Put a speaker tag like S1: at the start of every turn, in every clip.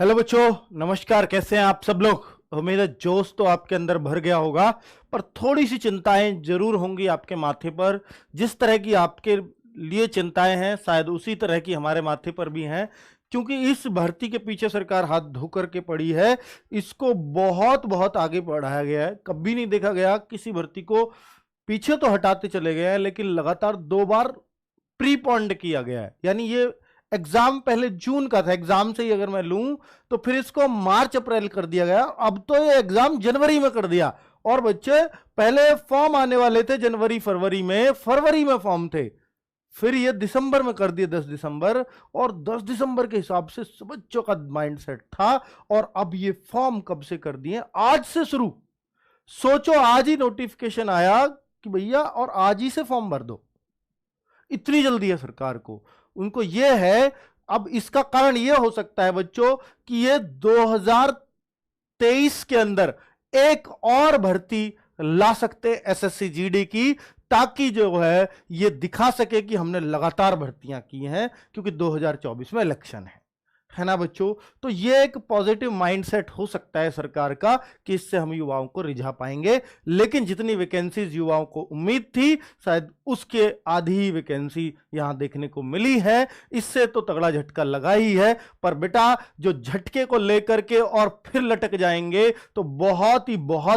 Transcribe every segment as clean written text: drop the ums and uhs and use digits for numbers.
S1: Hello बच्चों, नमस्कार। कैसे हैं आप सब लोग? उम्मीद है जोश तो आपके अंदर भर गया होगा, पर थोड़ी सी चिंताएं जरूर होंगी आपके माथे पर। जिस तरह की आपके लिए चिंताएं हैं, शायद उसी तरह की हमारे माथे पर भी हैं, क्योंकि इस भर्ती के पीछे सरकार हाथ धो करके पड़ी है। इसको बहुत बहुत आगे बढ़ाया गया है। कभी नहीं देखा गया किसी भर्ती को पीछे तो हटाते चले गए हैं, लेकिन लगातार 2 बार प्रीपोन्ड किया गया है। यानी ये एग्जाम पहले जून का था, एग्जाम से ही अगर मैं लूं तो फिर इसको मार्च अप्रैल कर दिया गया। अब तो ये एग्जाम जनवरी में कर दिया। और बच्चे पहले फॉर्म आने वाले थे जनवरी फरवरी में फॉर्म थे, फिर ये दिसंबर में कर दिए 10 दिसंबर। और 10 दिसंबर के हिसाब से बच्चों का माइंडसेट था, और अब ये फॉर्म कब से कर दिए? आज से शुरू। सोचो, आज ही नोटिफिकेशन आया कि भैया और आज ही से फॉर्म भर दो। इतनी जल्दी है सरकार को। उनको यह है, अब इसका कारण यह हो सकता है बच्चों कि ये 2023 के अंदर एक और भर्ती ला सकते एसएससी जीडी की, ताकि जो है ये दिखा सके कि हमने लगातार भर्तियां की हैं, क्योंकि 2024 में इलेक्शन है ना बच्चों। तो ये एक पॉजिटिव माइंडसेट हो सकता है सरकार का कि इससे हम युवाओं को रिझा पाएंगे। लेकिन जितनी वैकेंसीज युवाओं को उम्मीद थी, शायद उसके आधी ही वैकेंसी यहां देखने को मिली है। इससे तो तगड़ा झटका लगा ही है। पर बेटा, जो झटके को लेकर के और फिर लटक जाएंगे तो बहुत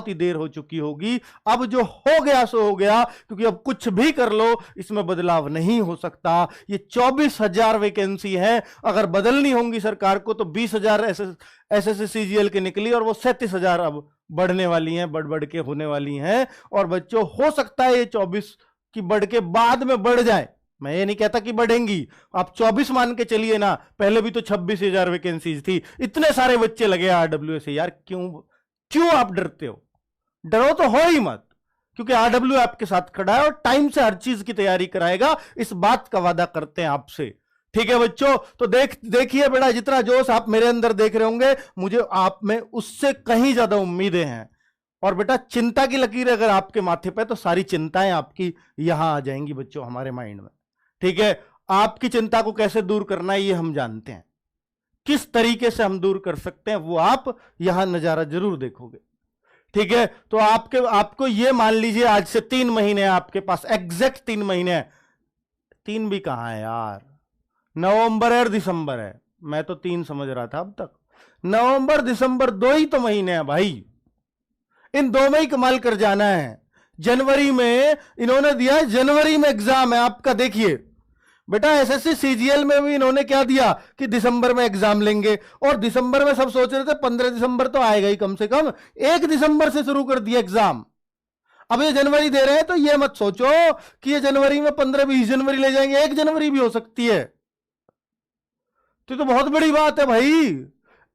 S1: ही देर हो चुकी होगी। अब जो हो गया सो हो गया, क्योंकि अब कुछ भी कर लो इसमें बदलाव नहीं हो सकता। ये 24,000 वैकेंसी है, अगर बदलनी होंगी सरकार को तो 20,000 एसएससी सीजीएल की निकली, और वो 37,000 अब बढ़ने वाली हैं, बढ़ के होने वाली हैं। और बच्चों, हो सकता है ये 24 की बढ़ के बाद में बढ़ जाए। मैं ये नहीं कहता कि बढ़ेंगी, आप 24 मान के चलिए ना। पहले भी तो 26,000 वैकेंसीज थी, इतने सारे बच्चे लगे आरडब्ल्यू से। यार क्यों आप डरते हो? डरो तो हो ही मत, क्योंकि आरडब्ल्यू आपके साथ खड़ा है और टाइम से हर चीज की तैयारी कराएगा। इस बात का वादा करते हैं आपसे। ठीक है बच्चों, तो देखिए बेटा, जितना जोश आप मेरे अंदर देख रहे होंगे, मुझे आप में उससे कहीं ज्यादा उम्मीदें हैं। और बेटा, चिंता की लकीर अगर आपके माथे पे, तो सारी चिंताएं आपकी यहां आ जाएंगी बच्चों, हमारे माइंड में। ठीक है, आपकी चिंता को कैसे दूर करना है ये हम जानते हैं। किस तरीके से हम दूर कर सकते हैं वो आप यहां नजारा जरूर देखोगे। ठीक है, तो आपको ये मान लीजिए, आज से 3 महीने आपके पास, एग्जैक्ट 3 महीने। 3 भी कहां है यार, नवंबर है और दिसंबर है। मैं तो 3 समझ रहा था अब तक। नवंबर दिसंबर 2 ही तो महीने हैं भाई। इन 2 में ही कमाल कर जाना है। जनवरी में इन्होंने दिया, जनवरी में एग्जाम है आपका। देखिए बेटा, एसएससी सीजीएल में भी इन्होंने क्या दिया कि दिसंबर में एग्जाम लेंगे, और दिसंबर में सब सोच रहे थे 15 दिसंबर तो आएगा ही कम से कम। 1 दिसंबर से शुरू कर दिया एग्जाम। अब ये जनवरी दे रहे हैं, तो ये मत सोचो कि ये जनवरी में 15-20 जनवरी ले जाएंगे। 1 जनवरी भी हो सकती है। तो बहुत बड़ी बात है भाई।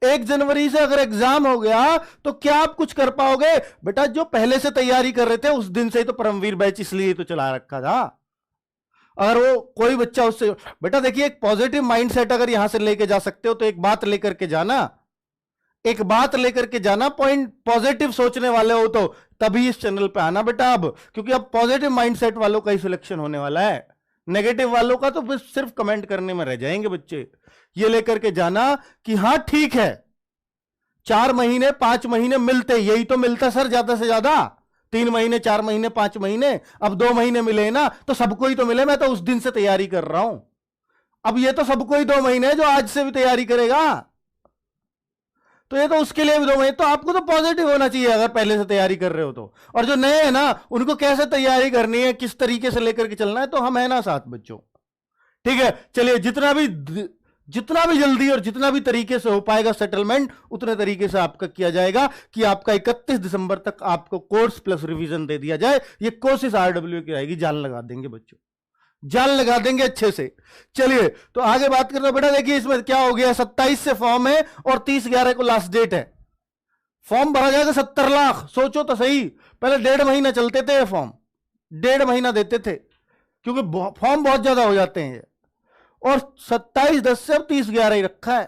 S1: 1 जनवरी से अगर एग्जाम हो गया तो क्या आप कुछ कर पाओगे? बेटा, जो पहले से तैयारी कर रहे थे उस दिन से ही तो परमवीर बैच इसलिए तो चला रखा था। अगर वो कोई बच्चा उससे, बेटा देखिए, एक पॉजिटिव माइंडसेट अगर यहां से लेके जा सकते हो तो एक बात लेकर के जाना, पॉइंट पॉजिटिव सोचने वाले हो तो तभी इस चैनल पे आना बेटा अब, क्योंकि अब पॉजिटिव माइंडसेट वालों का ही सिलेक्शन होने वाला है। नेगेटिव वालों का तो सिर्फ कमेंट करने में रह जाएंगे बच्चे। ये लेकर के जाना कि हां ठीक है, 4 महीने 5 महीने मिलते, यही तो मिलता सर ज्यादा से ज्यादा। 3 महीने 4 महीने 5 महीने, अब 2 महीने मिले ना, तो सबको ही तो मिले। मैं तो उस दिन से तैयारी कर रहा हूं। अब ये तो सबको ही 2 महीने है, जो आज से भी तैयारी करेगा तो ये तो उसके लिए भी 2 महीने। तो आपको तो पॉजिटिव होना चाहिए अगर पहले से तैयारी कर रहे हो तो। और जो नए हैं ना, उनको कैसे तैयारी करनी है, किस तरीके से लेकर के चलना है, तो हम है ना साथ बच्चों। ठीक है, चलिए, जितना भी जल्दी और जितना भी तरीके से हो पाएगा सेटलमेंट, उतने तरीके से आपका किया जाएगा कि आपका 31 दिसंबर तक आपको कोर्स प्लस रिवीजन दे दिया जाए। ये कोशिश आरडब्ल्यू की रहेगी। जान लगा देंगे बच्चों, जान लगा देंगे अच्छे से। चलिए, तो आगे बात करते हैं। बेटा देखिए, इसमें क्या हो गया, 27 से फॉर्म है और 30/11 को लास्ट डेट है। फॉर्म भरा जाएगा 70 लाख। सोचो तो सही, पहले 1.5 महीना चलते थे फॉर्म, 1.5 महीना देते थे, क्योंकि फॉर्म बहुत ज्यादा हो जाते हैं। और 27/10 से अब 30/11 ही रखा है।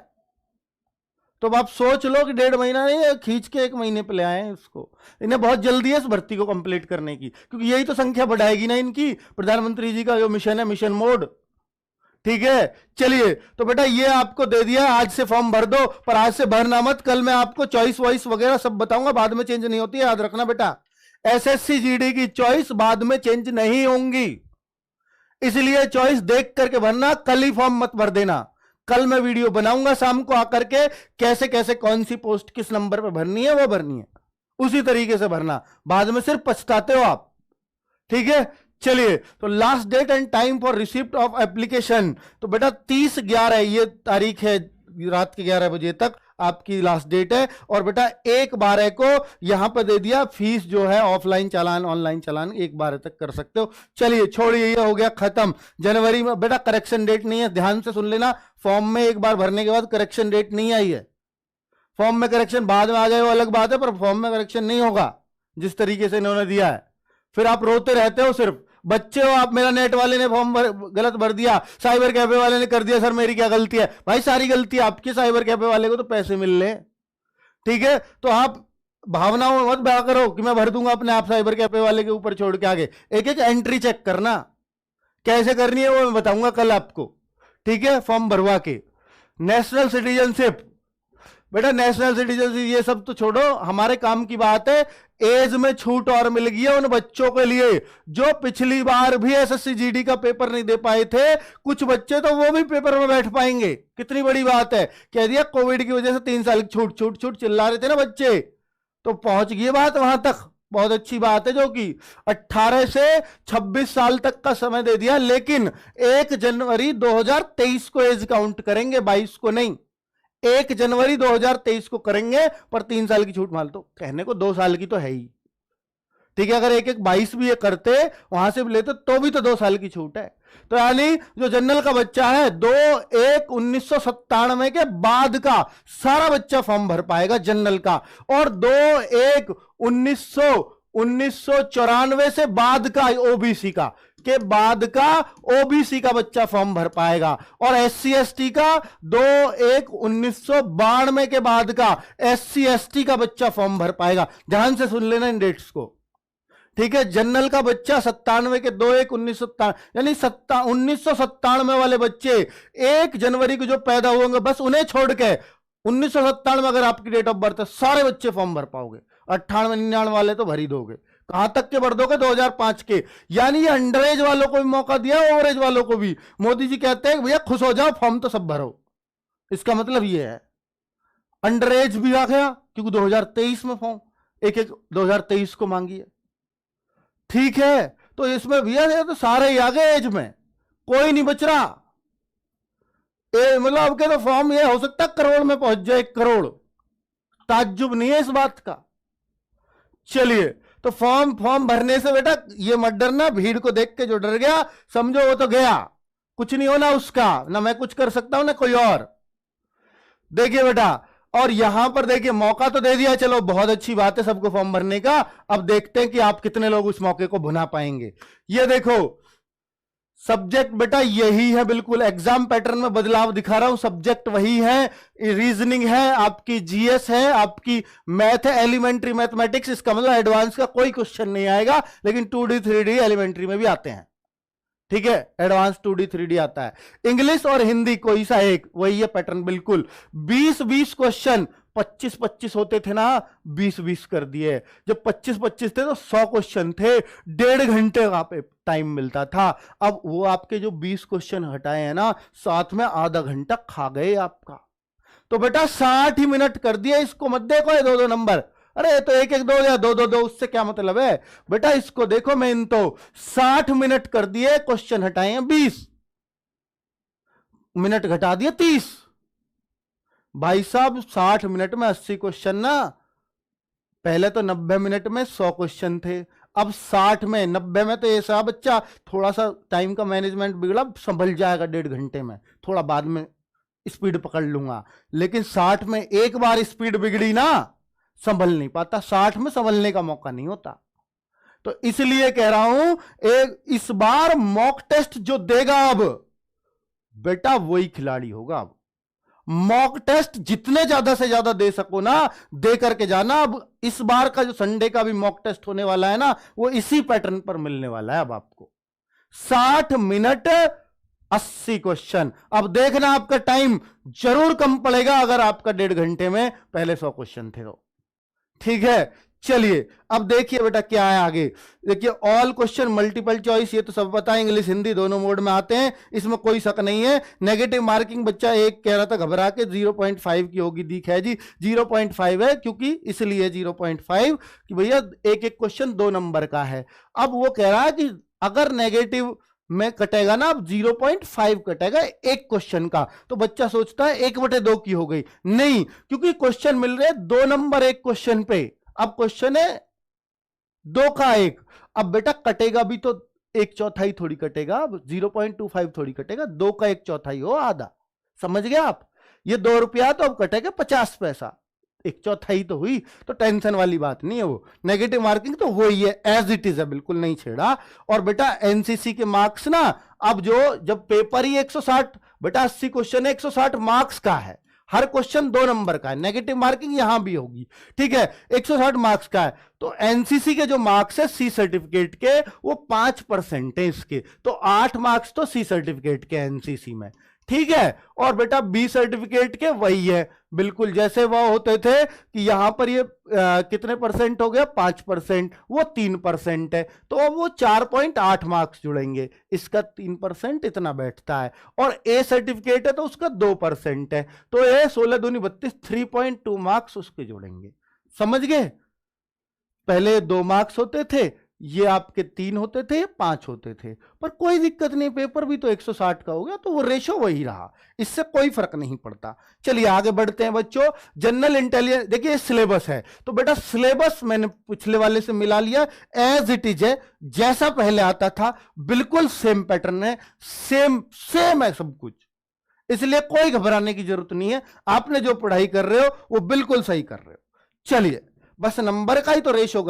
S1: तो अब आप सोच लो कि 1.5 महीना नहीं, खींच के 1 महीने पे ले आए हैं इसको। इन्हें बहुत जल्दी है इस भर्ती को कंप्लीट करने की, क्योंकि यही तो संख्या बढ़ाएगी ना इनकी। प्रधानमंत्री जी का जो मिशन है, मिशन मोड। ठीक है, चलिए तो बेटा ये आपको दे दिया, आज से फॉर्म भर दो, पर आज से भरना मत, कल मैं आपको चॉइस वॉइस वगैरह सब बताऊंगा, बाद में चेंज नहीं होती है, याद रखना बेटा। एसएससी जीडी की चॉइस बाद में चेंज नहीं होंगी, इसलिए चॉइस देख करके भरना, कल ही फॉर्म मत भर देना। कल मैं वीडियो बनाऊंगा शाम को आकर के, कैसे कैसे कौन सी पोस्ट किस नंबर पे भरनी है वो भरनी है, उसी तरीके से भरना, बाद में सिर्फ पछताते हो आप। ठीक है, चलिए तो last date and time for receipt of application, तो बेटा 30/11 ये तारीख है, रात के 11 बजे तक आपकी लास्ट डेट है। और बेटा 1/12 को यहां पर दे दिया, फीस जो है ऑफलाइन चालान ऑनलाइन चालान 1/12 तक कर सकते हो। चलिए छोड़िए, ये हो गया खत्म। जनवरी में बेटा करेक्शन डेट नहीं है, ध्यान से सुन लेना, फॉर्म में एक बार भरने के बाद करेक्शन डेट नहीं आई है। फॉर्म में करेक्शन बाद में आ जाए वो अलग बात है, पर फॉर्म में करेक्शन नहीं होगा जिस तरीके से इन्होंने दिया है। फिर आप रोते रहते हो, सिर्फ बच्चे हो आप, मेरा नेट वाले ने फॉर्म गलत भर दिया, साइबर कैफे वाले ने कर दिया, सर मेरी क्या गलती है? भाई सारी गलती आपकी, साइबर कैफे वाले को तो पैसे मिल रहे। ठीक है, तो आप भावनाओं में मत बहा करो कि मैं भर दूंगा अपने आप, साइबर कैफे वाले के ऊपर छोड़ के आगे। एक एक एंट्री चेक करना, कैसे करनी है वो मैं बताऊंगा कल आपको। ठीक है, फॉर्म भरवा के। नेशनल सिटीजनशिप, बेटा नेशनल सिटीजनशिप ये सब तो छोड़ो, हमारे काम की बात है। एज में छूट और मिल गई है उन बच्चों के लिए जो पिछली बार भी एसएससी जीडी का पेपर नहीं दे पाए थे, कुछ बच्चे तो वो भी पेपर में बैठ पाएंगे। कितनी बड़ी बात है, कह दिया कोविड की वजह से 3 साल की छूट छूट छूट चिल्ला रहे थे ना बच्चे, तो पहुंच गई बात वहां तक। बहुत अच्छी बात है जो कि 18 से 26 साल तक का समय दे दिया, लेकिन 1 जनवरी 2023 को एज काउंट करेंगे, 22 को नहीं। 1 जनवरी 2023 को करेंगे, पर 3 साल की छूट मान तो कहने को 2 साल की तो है ही। ठीक है, अगर 1/1/22 भी ये करते वहां से भी लेते तो भी तो 2 साल की छूट है। तो यानी जो जनरल का बच्चा है 2/1/1997 के बाद का सारा बच्चा फॉर्म भर पाएगा जनरल का, और 2/1/1994 से बाद का ओबीसी का के बाद का ओबीसी का बच्चा फॉर्म भर पाएगा, और एससी एसटी का 2/1/1992 के बाद का एससी एसटी का बच्चा फॉर्म भर पाएगा। ध्यान से सुन लेना इन डेट्स को। ठीक है, जनरल का बच्चा 97 के 2/1/1997 यानी 1997 वाले बच्चे 1 जनवरी को जो पैदा होंगे बस उन्हें छोड़ के 1997 में अगर आपकी डेट ऑफ बर्थ है सारे बच्चे फॉर्म भर पाओगे। 98 99 वाले तो भर ही दोगे, कहां तक के भर दोगे? 2005 के। यानी ये अंडर एज वालों को भी मौका दिया, ओवर एज वालों को भी। मोदी जी कहते हैं भैया खुश हो जाओ, फॉर्म तो सब भरो। इसका मतलब ये है अंडर एज भी आ गया, क्योंकि 2023 में फॉर्म एक 2023 को मांगी है। ठीक है, तो इसमें भैया तो सारे ही आ गए एज में, कोई नहीं बच रहा। मतलब अब के तो फॉर्म ये हो सकता है करोड़ में पहुंच जाए, 1 करोड़, ताज्जुब नहीं है इस बात का। चलिए, तो फॉर्म भरने से बेटा ये मत डरना, भीड़ को देख के जो डर गया समझो वो तो गया, कुछ नहीं होना उसका, ना मैं कुछ कर सकता हूं ना कोई और। देखिए बेटा, और यहां पर देखिए मौका तो दे दिया, चलो बहुत अच्छी बात है सबको फॉर्म भरने का। अब देखते हैं कि आप कितने लोग उस मौके को भुना पाएंगे। ये देखो सब्जेक्ट बेटा यही है, बिल्कुल एग्जाम पैटर्न में बदलाव दिखा रहा हूं, सब्जेक्ट वही है, रीजनिंग है, आपकी जीएस है, आपकी मैथ है, एलिमेंट्री मैथमेटिक्स। इसका मतलब एडवांस का कोई क्वेश्चन नहीं आएगा, लेकिन 2D 3D एलिमेंट्री में भी आते हैं। ठीक है, एडवांस 2D 3D आता है। इंग्लिश और हिंदी कोई सा एक, वही है पैटर्न बिल्कुल। 20-20 क्वेश्चन, 25-25 होते थे ना, 20-20 कर दिए। जब 25-25 थे तो 100 क्वेश्चन थे, 1.5 घंटे का टाइम मिलता था। अब वो आपके जो 20 क्वेश्चन हटाए हैं ना, साथ में आधा घंटा खा गए आपका। तो बेटा 60 ही मिनट कर दिए, इसको मत देखो ये 2-2 नंबर, अरे तो 1-1-2 या 2-2-2 उससे क्या मतलब है बेटा, इसको देखो मेन तो 60 मिनट कर दिए, क्वेश्चन हटाए हैं 20 मिनट, घटा दिए 30। भाई साहब 60 मिनट में 80 क्वेश्चन ना, पहले तो 90 मिनट में 100 क्वेश्चन थे, अब 60 में 90 में तो ये साहब बच्चा थोड़ा सा टाइम का मैनेजमेंट बिगड़ा, संभल जाएगा 1.5 घंटे में, थोड़ा बाद में स्पीड पकड़ लूंगा। लेकिन 60 में एक बार स्पीड बिगड़ी ना, संभल नहीं पाता, 60 में संभलने का मौका नहीं होता। तो इसलिए कह रहा हूं इस बार मॉक टेस्ट जो देगा अब बेटा वही खिलाड़ी होगा। अब मॉक टेस्ट जितने ज्यादा से ज्यादा दे सको ना, दे करके जाना। अब इस बार का जो संडे का भी मॉक टेस्ट होने वाला है ना, वो इसी पैटर्न पर मिलने वाला है। अब आपको 60 मिनट 80 क्वेश्चन। अब देखना आपका टाइम जरूर कम पड़ेगा अगर आपका 1.5 घंटे में पहले 100 क्वेश्चन थे तो। ठीक है, चलिए अब देखिए बेटा क्या है आगे। देखिए ऑल क्वेश्चन मल्टीपल चॉइस, ये तो सब पता है, इंग्लिश हिंदी दोनों मोड में आते हैं, इसमें कोई शक नहीं है। नेगेटिव मार्किंग बच्चा एक कह रहा था घबरा के 0.5 की होगी, दिख है जी 0.5 है, क्योंकि इसलिए 0.5 कि भैया एक एक क्वेश्चन 2 नंबर का है। अब वो कह रहा है कि अगर नेगेटिव में कटेगा ना, अब 0.5 कटेगा एक क्वेश्चन का, तो बच्चा सोचता है 1/2 की हो गई। नहीं, क्योंकि क्वेश्चन मिल रहे 2 नंबर एक क्वेश्चन पे। अब क्वेश्चन है 2 का 1, अब बेटा कटेगा भी तो 1/4 थोड़ी कटेगा, अब 0.25 थोड़ी कटेगा, 2 का 1/4 हो, आधा। समझ गए आप? ये 2 रुपया तो अब कटेगा 50 पैसा, 1/4 तो हुई, तो टेंशन वाली बात नहीं है। वो नेगेटिव मार्किंग तो वही है, एज इट इज है, बिल्कुल नहीं छेड़ा। और बेटा एनसीसी के मार्क्स ना, अब जो जब पेपर ही 160, बेटा 80 क्वेश्चन 160 मार्क्स का है, हर क्वेश्चन 2 नंबर का है, नेगेटिव मार्किंग यहां भी होगी। ठीक है, 160 मार्क्स का है, तो एनसीसी के जो मार्क्स है सी सर्टिफिकेट के वो 5% है इसके, तो 8 मार्क्स तो सी सर्टिफिकेट के एनसीसी में। ठीक है, और बेटा बी सर्टिफिकेट के वही है, बिल्कुल जैसे वह होते थे कि यहां पर ये कितने परसेंट हो गया, 5%, वो 3% है, तो अब वो 4.8 मार्क्स जुड़ेंगे, इसका 3% इतना बैठता है। और ए सर्टिफिकेट है तो उसका 2% है, तो ये 16 दूनी 32, 3.2 मार्क्स उसके जुड़ेंगे। समझ गए? पहले 2 मार्क्स होते थे, ये आपके 3 होते थे, ये 5 होते थे, पर कोई दिक्कत नहीं, पेपर भी तो 160 का हो गया, तो वो रेशो वही रहा, इससे कोई फर्क नहीं पड़ता। चलिए आगे बढ़ते हैं बच्चों। जनरल इंटेलिजेंस, देखिए सिलेबस है, तो बेटा सिलेबस मैंने पिछले वाले से मिला लिया, एज इट इज है, जैसा पहले आता था बिल्कुल सेम पैटर्न है, सेम है सब कुछ, इसलिए कोई घबराने की जरूरत नहीं है। आपने जो पढ़ाई कर रहे हो वो बिल्कुल सही कर रहे हो। चलिए, बस नंबर का ही तो रेशो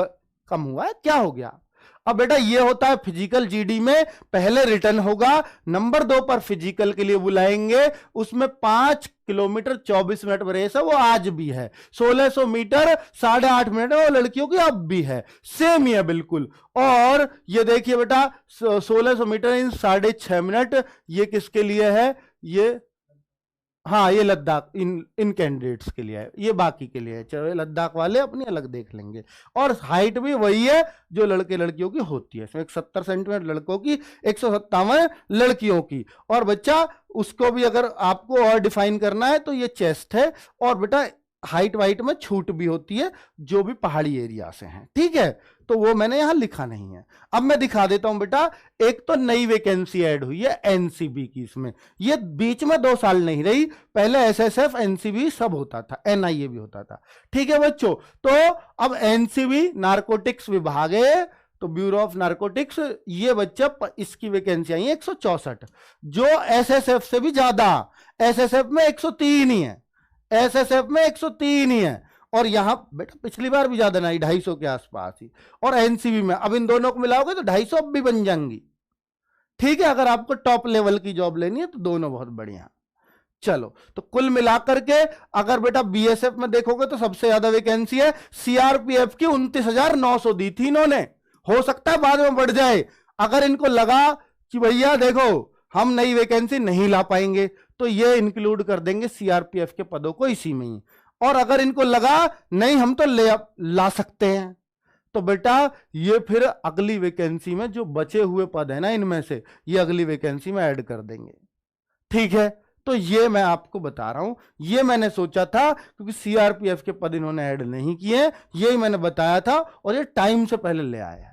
S1: कम हुआ है, क्या हो गया। अब बेटा ये होता है फिजिकल जीडी में, पहले रिटर्न होगा, नंबर 2 पर फिजिकल के लिए बुलाएंगे, उसमें 5 किलोमीटर 24 मिनट रेस है, वो आज भी है। 1600 मीटर 8.5 मिनट है, वो लड़कियों की अब भी है, सेम ही है बिल्कुल। और ये देखिए बेटा 1600 मीटर इन 6.5 मिनट, ये किसके लिए है, ये हाँ ये लद्दाख, इन कैंडिडेट्स के लिए है, ये बाकी के लिए है, चलो लद्दाख वाले अपनी अलग देख लेंगे। और हाइट भी वही है जो लड़के लड़कियों की होती है, इसमें 170 सेंटीमीटर लड़कों की, 157 लड़कियों की। और बच्चा उसको भी अगर आपको और डिफाइन करना है तो ये चेस्ट है, और बेटा हाइट वाइट में छूट भी होती है जो भी पहाड़ी एरिया से हैं। ठीक है, तो वो मैंने यहां लिखा नहीं है। अब मैं दिखा देता हूं बेटा, एक तो नई वैकेंसी ऐड हुई है एनसीबी की, इसमें ये बीच में 2 साल नहीं रही, पहले एसएसएफ एनसीबी सब होता था, एनआईए भी होता था। ठीक है बच्चों, तो अब एनसीबी नारकोटिक्स विभाग है, तो ब्यूरो ऑफ नारकोटिक्स, ये बच्चा इसकी वैकेंसी आई है 164, जो एसएसएफ से भी ज्यादा, एसएसएफ में 103 ही है, एसएसएफ में 103 ही है, और यहां बेटा पिछली बार भी ज्यादा नहीं, 250 के आसपास ही। और एनसीबी में अब इन दोनों को मिलाओगे तो 250 अब भी बन जाएंगी। ठीक है, अगर आपको टॉप लेवल की जॉब लेनी है तो दोनों बहुत बढ़िया। चलो, तो कुल मिलाकर के अगर बेटा बीएसएफ में देखोगे तो सबसे ज्यादा वैकेंसी है, सीआरपीएफ की 29,900 दी थी इन्होंने, हो सकता है बाद में बढ़ जाए। अगर इनको लगा कि भैया देखो हम नई वैकेंसी नहीं ला पाएंगे तो ये इंक्लूड कर देंगे सीआरपीएफ के पदों को इसी में ही, और अगर इनको लगा नहीं हम तो ला सकते हैं तो बेटा ये फिर अगली वैकेंसी में जो बचे हुए पद है ना इनमें से, ये अगली वैकेंसी में ऐड कर देंगे। ठीक है, तो ये मैं आपको बता रहा हूं, ये मैंने सोचा था क्योंकि सीआरपीएफ के पद इन्होंने ऐड नहीं किए, यही मैंने बताया था, और ये टाइम से पहले ले आया।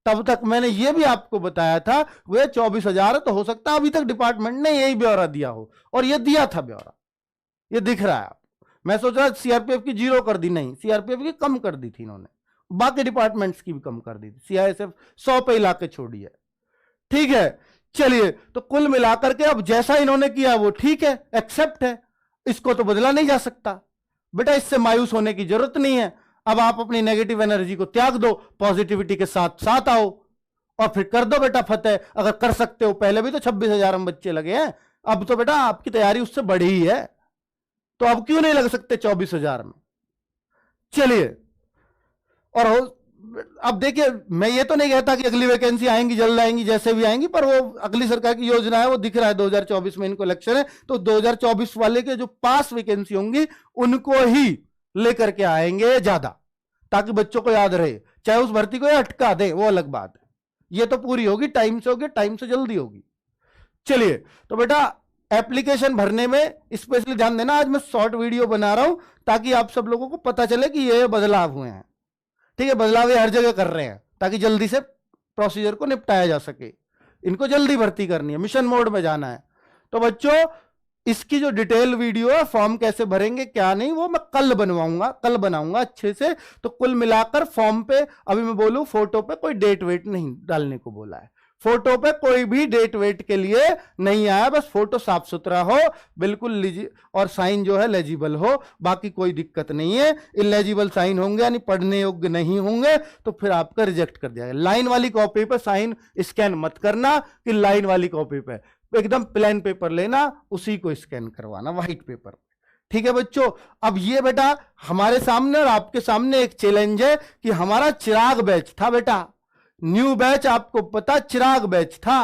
S1: तब तक मैंने ये भी आपको बताया था वे 24,000 है, तो हो सकता है अभी तक डिपार्टमेंट ने यही ब्यौरा दिया हो, और ये दिया था ब्यौरा, ये दिख रहा है। मैं सोच रहा सीआरपीएफ की 0 कर दी, नहीं सीआरपीएफ की कम कर दी थी इन्होंने, बाकी डिपार्टमेंट्स की भी कम कर दी थी, सीआईएसएफ 100 पे इलाके छोड़ी है। ठीक है, चलिए, तो कुल मिलाकर के अब जैसा इन्होंने किया वो ठीक है, एक्सेप्ट है, इसको तो बदला नहीं जा सकता बेटा, इससे मायूस होने की जरूरत नहीं है। अब आप अपनी नेगेटिव एनर्जी को त्याग दो, पॉजिटिविटी के साथ साथ आओ, और फिर कर दो बेटा फतेह, अगर कर सकते हो। पहले भी तो 26,000 हम बच्चे लगे हैं, अब तो बेटा आपकी तैयारी उससे बढ़ी ही है, तो अब क्यों नहीं लग सकते 24,000 में। चलिए, और अब देखिए, मैं ये तो नहीं कहता कि अगली वैकेंसी आएंगी, जल्द आएंगी, जैसे भी आएंगी, पर वो अगली सरकार की योजना है, वो दिख रहा है 2024 में इनको इलेक्शन है, तो 2024 वाले के जो पास वैकेंसी होंगी उनको ही लेकर के आएंगे ज्यादा, ताकि बच्चों को याद रहे। चाहे उस भर्ती को अटका दे, वो अलग बात है, ये तो पूरी होगी, टाइम से होगी, टाइम से जल्दी होगी। चलिए, तो बेटा एप्लीकेशन भरने में स्पेशली ध्यान देना। आज मैं शॉर्ट वीडियो बना रहा हूं ताकि आप सब लोगों को पता चले कि ये बदलाव हुए हैं। ठीक है, बदलाव ये हर जगह कर रहे हैं ताकि जल्दी से प्रोसीजर को निपटाया जा सके। इनको जल्दी भर्ती करनी है, मिशन मोड में जाना है। तो बच्चों, इसकी जो डिटेल वीडियो है, फॉर्म कैसे भरेंगे क्या नहीं, वो मैं कल बनाऊंगा अच्छे से। तो कुल मिलाकर फॉर्म पे अभी मैं बोलूं, फोटो पे कोई डेट वेट नहीं डालने को बोला है। फोटो पे कोई भी डेट वेट के लिए नहीं आया, बस फोटो साफ सुथरा हो, बिल्कुल और साइन जो है लेजिबल हो, बाकी कोई दिक्कत नहीं है। इलेजिबल साइन होंगे यानी पढ़ने योग्य नहीं होंगे तो फिर आपका रिजेक्ट कर दिया जाएगा। लाइन वाली कॉपी पे साइन स्कैन मत करना कि लाइन वाली कॉपी पे, एकदम प्लेन पेपर लेना, उसी को स्कैन करवाना, व्हाइट पेपर। ठीक है बच्चों, अब ये बेटा हमारे सामने और आपके सामने एक चैलेंज है कि हमारा चिराग बैच था बेटा, न्यू बैच, आपको पता चिराग बैच था,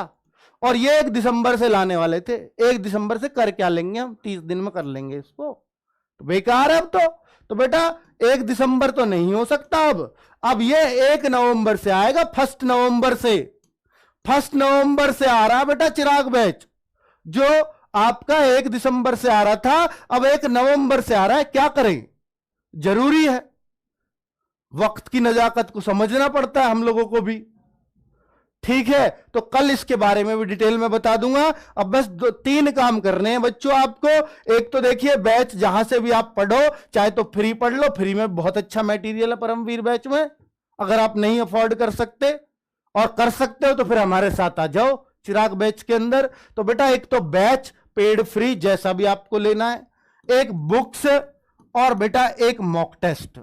S1: और ये 1 दिसंबर से लाने वाले थे। 1 दिसंबर से कर क्या लेंगे हम, 30 दिन में कर लेंगे इसको, तो बेकार है अब तो बेटा 1 दिसंबर तो नहीं हो सकता। अब ये 1 नवंबर से आएगा, 1 नवंबर से, 1 नवंबर से आ रहा बेटा चिराग बैच, जो आपका 1 दिसंबर से आ रहा था, अब 1 नवंबर से आ रहा है। क्या करें, जरूरी है, वक्त की नजाकत को समझना पड़ता है हम लोगों को भी। ठीक है, तो कल इसके बारे में भी डिटेल में बता दूंगा। अब बस 3 काम करने हैं बच्चों आपको। एक तो देखिए, बैच जहां से भी आप पढ़ो, चाहे तो फ्री पढ़ लो, फ्री में बहुत अच्छा मटेरियल है परमवीर बैच में। अगर आप नहीं अफोर्ड कर सकते और कर सकते हो तो फिर हमारे साथ आ जाओ चिराग बैच के अंदर। तो बेटा एक तो बैच पेड फ्री जैसा भी आपको लेना है, एक बुक्स, और बेटा एक मॉक टेस्ट।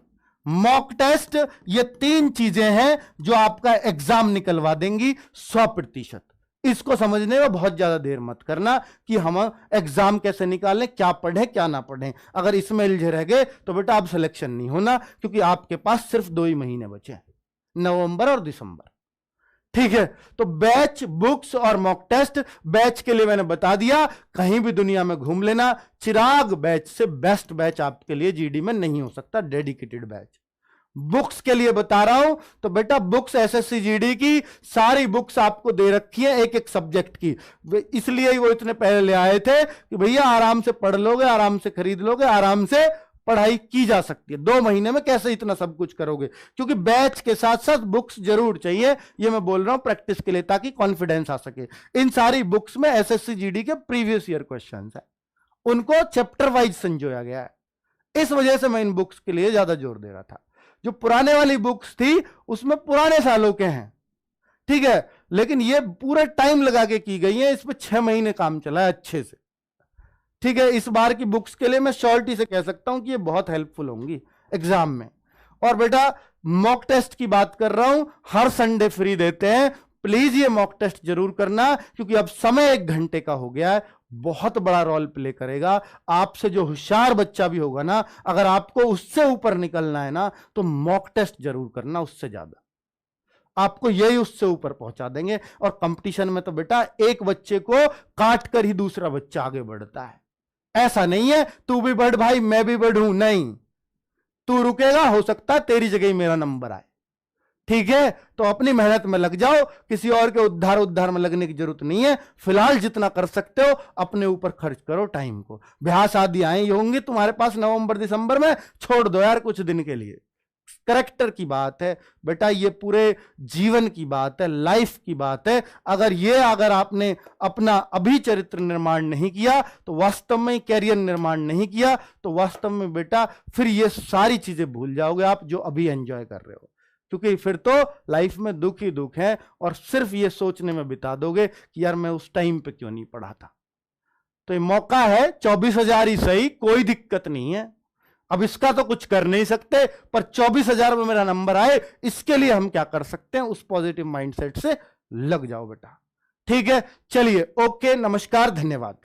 S1: मॉक टेस्ट, ये 3 चीजें हैं जो आपका एग्जाम निकलवा देंगी 100%। इसको समझने में बहुत ज्यादा देर मत करना कि हम एग्जाम कैसे निकालें, क्या पढ़ें क्या ना पढ़ें। अगर इसमें उलझे रह गए तो बेटा अब सिलेक्शन नहीं होना, क्योंकि आपके पास सिर्फ 2 ही महीने बचे हैं, नवंबर और दिसंबर। ठीक है, तो बैच, बुक्स और मॉक टेस्ट। बैच के लिए मैंने बता दिया, कहीं भी दुनिया में घूम लेना, चिराग बैच से बेस्ट बैच आपके लिए जीडी में नहीं हो सकता, डेडिकेटेड बैच। बुक्स के लिए बता रहा हूं, तो बेटा बुक्स एसएससी जीडी की सारी बुक्स आपको दे रखी है, एक एक सब्जेक्ट की। इसलिए ही वो इतने पहले ले आए थे कि भैया आराम से पढ़ लोगे, आराम से खरीद लोगे, आराम से पढ़ाई की जा सकती है। 2 महीने में कैसे इतना सब कुछ करोगे, क्योंकि बैच के साथ साथ बुक्स जरूर चाहिए, ये मैं बोल रहा हूं प्रैक्टिस के लिए, ताकि कॉन्फिडेंस आ सके। इन सारी बुक्स में एसएससी जीडी के प्रीवियस ईयर क्वेश्चंस है, उनको चैप्टर वाइज संजोया गया है। इस वजह से मैं इन बुक्स के लिए ज्यादा जोर दे रहा था। जो पुराने वाली बुक्स थी उसमें पुराने सालों के हैं, ठीक है, लेकिन ये पूरे टाइम लगा के की गई है, इसमें 6 महीने काम चला है अच्छे से। ठीक है, इस बार की बुक्स के लिए मैं श्योरिटी से कह सकता हूं कि ये बहुत हेल्पफुल होंगी एग्जाम में। और बेटा मॉक टेस्ट की बात कर रहा हूं, हर संडे फ्री देते हैं, प्लीज ये मॉक टेस्ट जरूर करना, क्योंकि अब समय 1 घंटे का हो गया है, बहुत बड़ा रोल प्ले करेगा। आपसे जो होशियार बच्चा भी होगा ना, अगर आपको उससे ऊपर निकलना है ना, तो मॉक टेस्ट जरूर करना, उससे ज्यादा आपको यही उससे ऊपर पहुंचा देंगे। और कंपटीशन में तो बेटा एक बच्चे को काट कर ही दूसरा बच्चा आगे बढ़ता है, ऐसा नहीं है तू भी बढ़ भाई मैं भी बढ़ूं, नहीं, तू रुकेगा, हो सकता है तेरी जगह ही मेरा नंबर आए। ठीक है, तो अपनी मेहनत में लग जाओ, किसी और के उद्धार में लगने की जरूरत नहीं है। फिलहाल जितना कर सकते हो अपने ऊपर खर्च करो टाइम को। ब्याह शादी आई होंगी तुम्हारे पास नवंबर दिसंबर में, छोड़ दो यार कुछ दिन के लिए। करेक्टर की बात है बेटा, ये पूरे जीवन की बात है, लाइफ की बात है। अगर आपने अपना अभी चरित्र निर्माण नहीं किया, तो वास्तव में कैरियर निर्माण नहीं किया, तो वास्तव में बेटा फिर ये सारी चीजें भूल जाओगे आप जो अभी एंजॉय कर रहे हो, क्योंकि फिर तो लाइफ में दुख ही दुख है, और सिर्फ ये सोचने में बिता दोगे कि यार मैं उस टाइम पे क्यों नहीं पढ़ा था। तो ये मौका है, 24,000 ही सही, कोई दिक्कत नहीं है। अब इसका तो कुछ कर नहीं सकते, पर 24,000 में मेरा नंबर आए, इसके लिए हम क्या कर सकते हैं, उस पॉजिटिव माइंडसेट से लग जाओ बेटा। ठीक है, चलिए, ओके, नमस्कार, धन्यवाद।